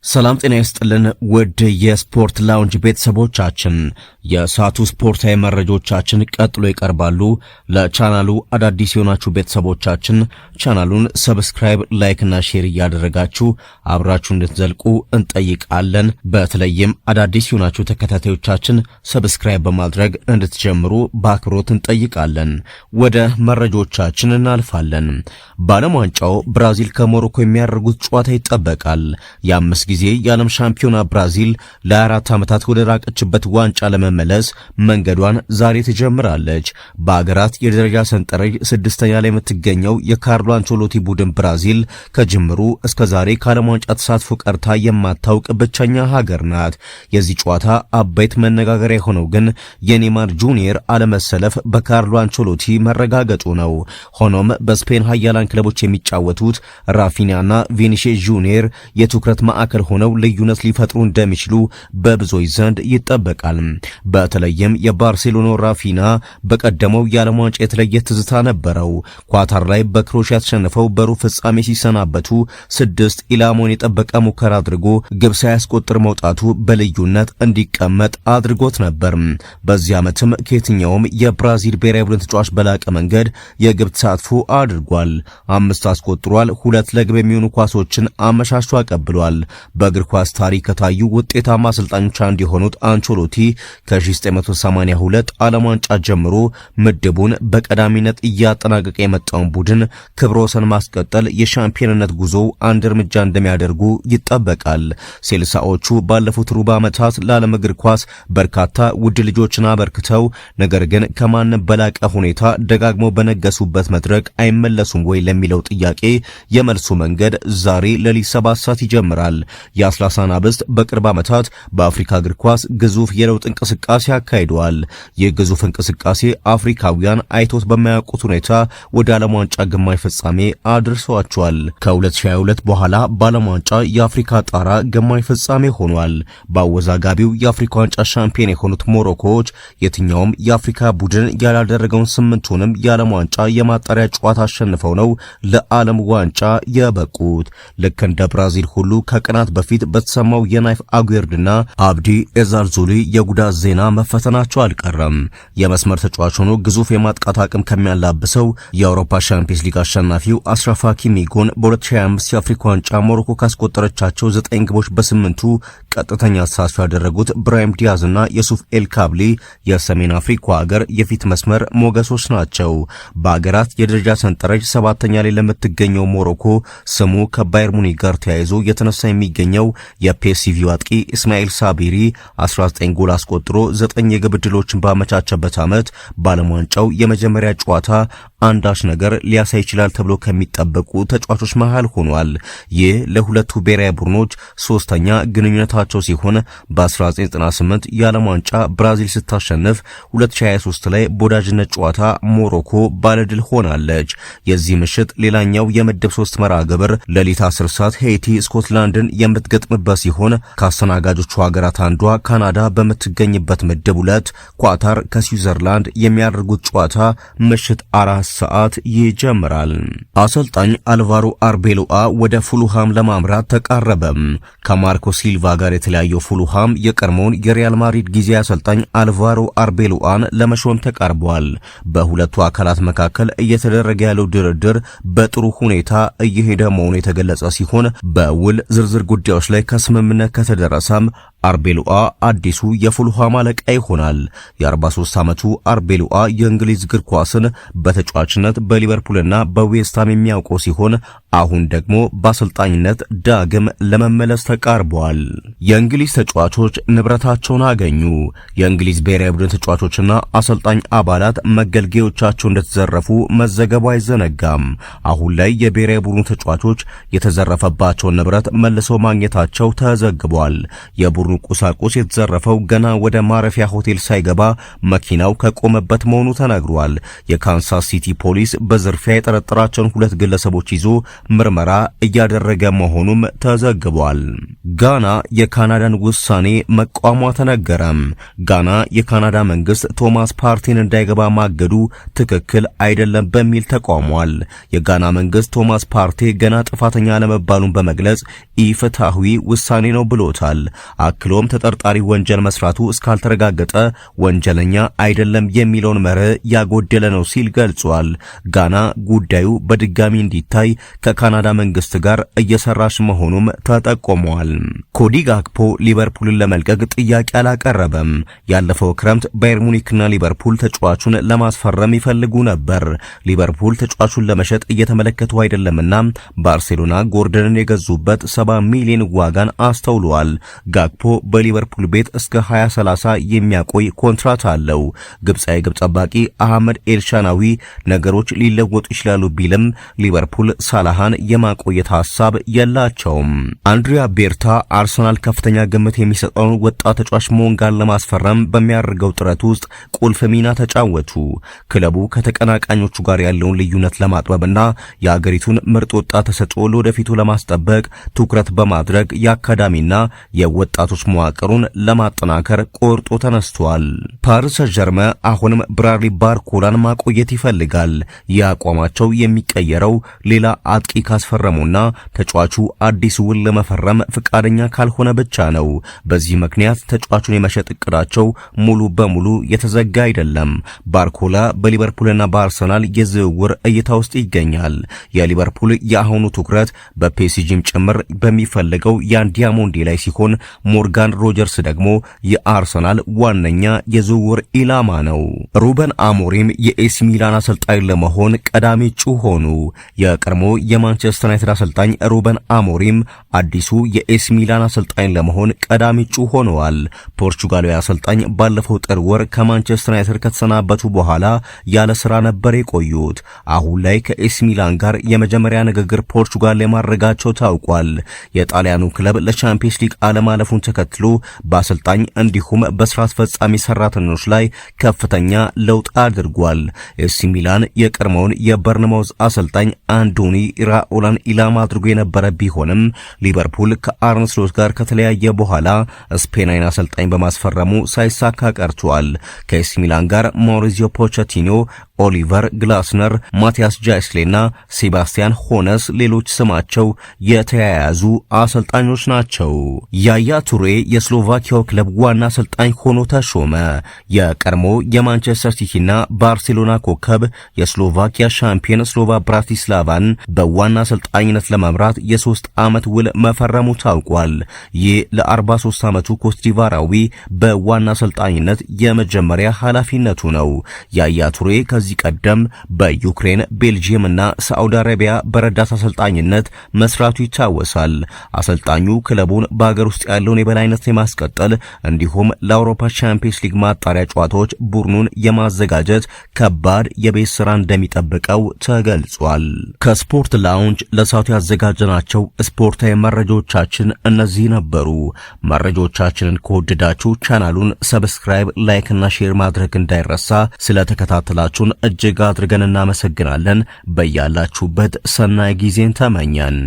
ሰላም ጤና ይስጥልን ውድ የስፖርት ላውንጅ ቤተሰቦቻችን፣ የሰዓቱ ስፖርታዊ መረጃዎቻችን ቀጥሎ ይቀርባሉ። ለቻናሉ አዳዲስ የሆናችሁ ቤተሰቦቻችን ቻናሉን ሰብስክራይብ፣ ላይክ እና ሼር እያደረጋችሁ አብራችሁ እንድትዘልቁ እንጠይቃለን። በተለይም አዳዲስ የሆናችሁ ተከታታዮቻችን ሰብስክራይብ በማድረግ እንድትጀምሩ በአክብሮት እንጠይቃለን። ወደ መረጃዎቻችን እናልፋለን። በዓለም ዋንጫው ብራዚል ከሞሮኮ የሚያደርጉት ጨዋታ ይጠበቃል። የአምስት ጊዜ የዓለም ሻምፒዮና ብራዚል ለ4 ዓመታት ወደ ራቀችበት ዋንጫ ለመመለስ መንገዷን ዛሬ ትጀምራለች። በአገራት የደረጃ ሰንጠረዥ 6ኛ ላይ የምትገኘው የካርሎ አንቸሎቲ ቡድን ብራዚል ከጅምሩ እስከ ዛሬ ከዓለም ዋንጫ ተሳትፎ ቀርታ የማታውቅ ብቸኛ ሀገር ናት። የዚህ ጨዋታ አበይት መነጋገሪያ የሆነው ግን የኔይማር ጁኒየር አለመሰለፍ በካርሎ አንቸሎቲ መረጋገጡ ነው። ሆኖም በስፔን ኃያላን ክለቦች የሚጫወቱት ራፊኒያና ቪኒሲየስ ጁኒየር የትኩረት ማዕከል ሆነው ልዩነት ሊፈጥሩ እንደሚችሉ በብዙዎች ዘንድ ይጠበቃል። በተለይም የባርሴሎናው ራፊና በቀደመው የዓለም ዋንጫ የተለየ ትዝታ ነበረው። ኳታር ላይ በክሮሺያ ተሸንፈው በሩብ ፍጻሜ ሲሰናበቱ 6 ኢላማውን የጠበቀ ሙከራ አድርጎ ግብ ሳያስቆጥር መውጣቱ በልዩነት እንዲቀመጥ አድርጎት ነበር። በዚህ ዓመትም ከየትኛውም የብራዚል ብሔራዊ ቡድን ተጫዋች በላቀ መንገድ የግብ ተሳትፎ አድርጓል። 5 አስቆጥሯል። 2 ለግብ የሚሆኑ ኳሶችን አመሻሽቶ አቀብሏል። በእግር ኳስ ታሪክ ከታዩ ውጤታማ አሰልጣኞች አንዱ የሆኑት አንቸሎቲ ከ1982 ዓለም ዋንጫ ጀምሮ ምድቡን በቀዳሚነት እያጠናቀቀ የመጣውን ቡድን ክብረ ወሰን ማስቀጠል የሻምፒዮንነት ጉዞ አንድ እርምጃ እንደሚያደርጉ ይጠበቃል። ሴልሳዎቹ ባለፉት ሩብ ዓመታት ለዓለም እግር ኳስ በርካታ ውድ ልጆችን አበርክተው ነገር ግን ከማንም በላቀ ሁኔታ ደጋግመው በነገሱበት መድረክ አይመለሱም ወይ ለሚለው ጥያቄ የመልሱ መንገድ ዛሬ ሌሊት 7 ሰዓት ይጀምራል። የአትላስ አናብስት በቅርብ ዓመታት በአፍሪካ እግር ኳስ ግዙፍ የለውጥ እንቅስቃሴ አካሂደዋል። ይህ ግዙፍ እንቅስቃሴ አፍሪካውያን አይቶት በማያውቁት ሁኔታ ወደ ዓለም ዋንጫ ግማሽ ፍጻሜ አድርሰዋቸዋል። ከ2022 በኋላ በዓለም ዋንጫ የአፍሪካ ጣራ ግማሽ ፍጻሜ ሆኗል። በአወዛጋቢው የአፍሪካ ዋንጫ ሻምፒዮን የሆኑት ሞሮኮዎች የትኛውም የአፍሪካ ቡድን ያላደረገውን 8ቱንም የዓለም ዋንጫ የማጣሪያ ጨዋታ አሸንፈው ነው ለዓለም ዋንጫ የበቁት። ልክ እንደ ብራዚል ሁሉ ከቀናት በፊት በተሰማው የናይፍ አጉዌርድና አብዲ ኤዛርዙሊ የጉዳት ዜና መፈተናቸው አልቀረም። የመስመር ተጫዋች ሆኖ ግዙፍ የማጥቃት አቅም ከሚያላብሰው የአውሮፓ ሻምፒዮንስ ሊግ አሸናፊው አሽራፍ ሀኪሚ ጎን በ2025 የአፍሪካ ዋንጫ ሞሮኮ ካስቆጠረቻቸው 9 ግቦች በ8ቱ ቀጥተኛ ተሳትፎ ያደረጉት ብራሂም ዲያዝና የሱፍ ኤል ካብሊ የሰሜን አፍሪካ ሀገር የፊት መስመር ሞገሶች ናቸው። በአገራት የደረጃ ሰንጠረዥ 7ኛ ላይ ለምትገኘው ሞሮኮ ስሙ ከባየር ሙኒክ ጋር ተያይዞ የተነሳ የሚገኘው የፒኤስቪ አጥቂ ኢስማኤል ሳቢሪ 19 ጎል አስቆጥሮ 9 የግብ ዕድሎችን ባመቻቸበት ዓመት በዓለም ዋንጫው የመጀመሪያ ጨዋታ አንዳች ነገር ሊያሳይ ይችላል ተብሎ ከሚጠበቁ ተጫዋቾች መሃል ሆኗል። ይህ ለሁለቱ ብሔራዊ ቡድኖች 3ኛ ግንኙነታቸው ሲሆን በ1998 የዓለም ዋንጫ ብራዚል ስታሸንፍ 2023 ላይ በወዳጅነት ጨዋታ ሞሮኮ ባለድል ሆናለች። የዚህ ምሽት ሌላኛው የምድብ 3 መርሃ ግብር ሌሊት 10 ሰዓት ሄይቲ ስኮትላንድን የምትገጥምበት ሲሆን ከአስተናጋጆቹ ሀገራት አንዷ ካናዳ በምትገኝበት ምድብ 2 ኳታር ከስዊዘርላንድ የሚያደርጉት ጨዋታ ምሽት 4 ሰዓት ይጀምራል። አሰልጣኝ አልቫሮ አርቤሎአ ወደ ፉልሃም ለማምራት ተቃረበም። ከማርኮ ሲልቫ ጋር የተለያየው ፉልሃም የቀድሞውን የሪያል ማድሪድ ጊዜ አሰልጣኝ አልቫሮ አርቤሎአን ለመሾም ተቃርቧል። በሁለቱ አካላት መካከል እየተደረገ ያለው ድርድር በጥሩ ሁኔታ እየሄደ መሆኑ የተገለጸ ሲሆን በውል ዝርዝር ጉዳዮች ላይ ከስምምነት ከተደረሰም አርቤሎአ አዲሱ የፉልሃም አለቃ ይሆናል። የ43 ዓመቱ አርቤሎአ የእንግሊዝ እግር ኳስን በተጫዋችነት በሊቨርፑልና በዌስትሃም የሚያውቀው ሲሆን አሁን ደግሞ በአሰልጣኝነት ዳግም ለመመለስ ተቃርበዋል። የእንግሊዝ ተጫዋቾች ንብረታቸውን አገኙ። የእንግሊዝ ብሔራዊ ቡድን ተጫዋቾችና አሰልጣኝ አባላት መገልገያዎቻቸው እንደተዘረፉ መዘገቡ አይዘነጋም። አሁን ላይ የብሔራዊ ቡድኑ ተጫዋቾች የተዘረፈባቸውን ንብረት መልሰው ማግኘታቸው ተዘግቧል። የቡድኑ የቡድኑ ቁሳቁስ የተዘረፈው ገና ወደ ማረፊያ ሆቴል ሳይገባ መኪናው ከቆመበት መሆኑ ተነግሯል። የካንሳስ ሲቲ ፖሊስ በዝርፊያ የጠረጠራቸውን 2 ግለሰቦች ይዞ ምርመራ እያደረገ መሆኑም ተዘግቧል። ጋና የካናዳን ውሳኔ መቃወሟ ተነገረ። ጋና የካናዳ መንግስት ቶማስ ፓርቲን እንዳይገባ ማገዱ ትክክል አይደለም በሚል ተቃውሟል። የጋና መንግስት ቶማስ ፓርቴ ገና ጥፋተኛ ለመባሉን በመግለጽ ኢፍትሐዊ ውሳኔ ነው ብሎታል። አክሎም ተጠርጣሪ ወንጀል መስራቱ እስካልተረጋገጠ ወንጀለኛ አይደለም የሚለውን መርህ ያጎደለ ነው ሲል ገልጿል። ጋና ጉዳዩ በድጋሚ እንዲታይ ከካናዳ መንግስት ጋር እየሰራች መሆኑም ተጠቆመዋል። ኮዲ ጋክፖ ሊቨርፑልን ለመልቀቅ ጥያቄ አላቀረበም። ያለፈው ክረምት ባየር ሙኒክና ሊቨርፑል ተጫዋቹን ለማስፈረም ይፈልጉ ነበር። ሊቨርፑል ተጫዋቹን ለመሸጥ እየተመለከቱ አይደለምና ባርሴሎና ጎርደንን የገዙበት 70 ሚሊዮን ዋጋን አስተውሏል። ጋክፖ በሊቨርፑል ቤት እስከ 2030 የሚያቆይ ኮንትራት አለው። ግብጻዊ ግብ ጠባቂ አህመድ ኤልሻናዊ ነገሮች ሊለወጡ ይችላሉ ቢልም ሊቨርፑል ሳላሃን የማቆየት ሐሳብ የላቸውም። አንድሪያ ቤርታ አርሰናል ከፍተኛ ግምት የሚሰጠውን ወጣት ተጫዋች ሞንጋን ለማስፈረም በሚያደርገው ጥረት ውስጥ ቁልፍ ሚና ተጫወቱ። ክለቡ ከተቀናቃኞቹ ጋር ያለውን ልዩነት ለማጥበብና የአገሪቱን ምርጥ ወጣት ተሰጥኦ ለወደፊቱ ለማስጠበቅ ትኩረት በማድረግ የአካዳሚና የወጣቶች መዋቅሩን ለማጠናከር ቆርጦ ተነስቷል። ፓሪስ ሰን-ዠርመን አሁንም ብራድሊ ባርኮላን ማቆየት ይፈልጋል። የአቋማቸው የሚቀየረው ሌላ አጥቂ ካስፈረሙና ተጫዋቹ አዲስ ውል ለመፈረም ፍቃደኛ ካልሆነ ብቻ ነው። በዚህ ምክንያት ተጫዋቹን የመሸጥ እቅዳቸው ሙሉ በሙሉ የተዘጋ አይደለም። ባርኮላ በሊቨርፑልና በአርሰናል የዝውውር እይታ ውስጥ ይገኛል። የሊቨርፑል የአሁኑ ትኩረት በፒኤስጂም ጭምር በሚፈልገው ያን ዲያሞንዴ ላይ ሲሆን ሞርጋን ሮጀርስ ደግሞ የአርሰናል ዋነኛ የዝውውር ኢላማ ነው። ሩበን አሞሪም የኤሲ ሚላን አሰልጣኝ ለመሆን ቀዳሚ እጩ ሆኑ። የቀድሞ የማንቸስተር ዩናይትድ አሰልጣኝ ሩበን አሞሪም አዲሱ የኤሲ ሚላን አሰልጣኝ ለመሆን ቀዳሚ እጩ ሆነዋል። ፖርቹጋላዊ አሰልጣኝ ባለፈው ጥር ወር ከማንቸስተር ዩናይትድ ከተሰናበቱ በኋላ ያለ ስራ ነበር የቆዩት። አሁን ላይ ከኤሲ ሚላን ጋር የመጀመሪያ ንግግር ፖርቹጋል ላይ ማድረጋቸው ታውቋል። የጣሊያኑ ክለብ ለቻምፒየንስ ሊግ አለማለፉን ተከትሎ በአሰልጣኝ እንዲሁም በስራ አስፈጻሚ ሰራተኞች ላይ ከፍተኛ ለውጥ አድርጓል። ኤሲ ሚላን የቀድሞውን የበርንማውዝ አሰልጣኝ አንዶኒ ኢራኦላን ኢላማ አድርጎ የነበረ ቢሆንም ሊቨርፑል ከአርነ ስሎት ጋር ከተለያየ በኋላ ስፔናዊን አሰልጣኝ በማስፈረሙ ሳይሳካ ቀርቷል። ከኤሲ ሚላን ጋር ማውሪዚዮ ፖቼቲኖ፣ ኦሊቨር ግላስነር፣ ማቲያስ ጃይስሌና ሴባስቲያን ሆነስ ሌሎች ስማቸው የተያያዙ አሰልጣኞች ናቸው። ያያ ቱሬ የስሎቫኪያው ክለብ ዋና አሰልጣኝ ሆኖ ተሾመ። የቀድሞ የማንቸስተር ሲቲና ባርሴሎና ኮከብ የስሎቫኪያ ሻምፒዮን ስሎቫ ብራቲስላቫን በዋና አሰልጣኝነት ለመምራት የ3 ዓመት ውል መፈረሙ ታውቋል። ይህ ለ43 ዓመቱ ኮትዲቫራዊ በዋና አሰልጣኝነት የመጀመሪያ ኃላፊነቱ ነው። ያያ ቱሬ ከዚህ ቀደም በዩክሬን፣ ቤልጂየም እና ሳዑዲ አረቢያ በረዳት አሰልጣኝነት መስራቱ ይታወሳል። አሰልጣኙ ክለቡን በአገር ውስጥ ያለውን የበላይነት የማስቀጠል እንዲሁም ለአውሮፓ ቻምፒየንስ ሊግ ማጣሪያ ጨዋታዎች ቡድኑን የማዘጋጀት ከባድ የቤት ስራ እንደሚጠብቀው ተገልጿል። ከስፖርት ላውንጅ ለሰዓቱ ያዘጋጀናቸው ስፖርታዊ መረጃዎቻችን እነዚህ ነበሩ። መረጃዎቻችንን ከወደዳችሁ ቻናሉን ሰብስክራይብ፣ ላይክ እና ሼር ማድረግ እንዳይረሳ። ስለተከታተላችሁን እጅግ አድርገን እናመሰግናለን። በያላችሁበት ሰናይ ጊዜን ተመኘን።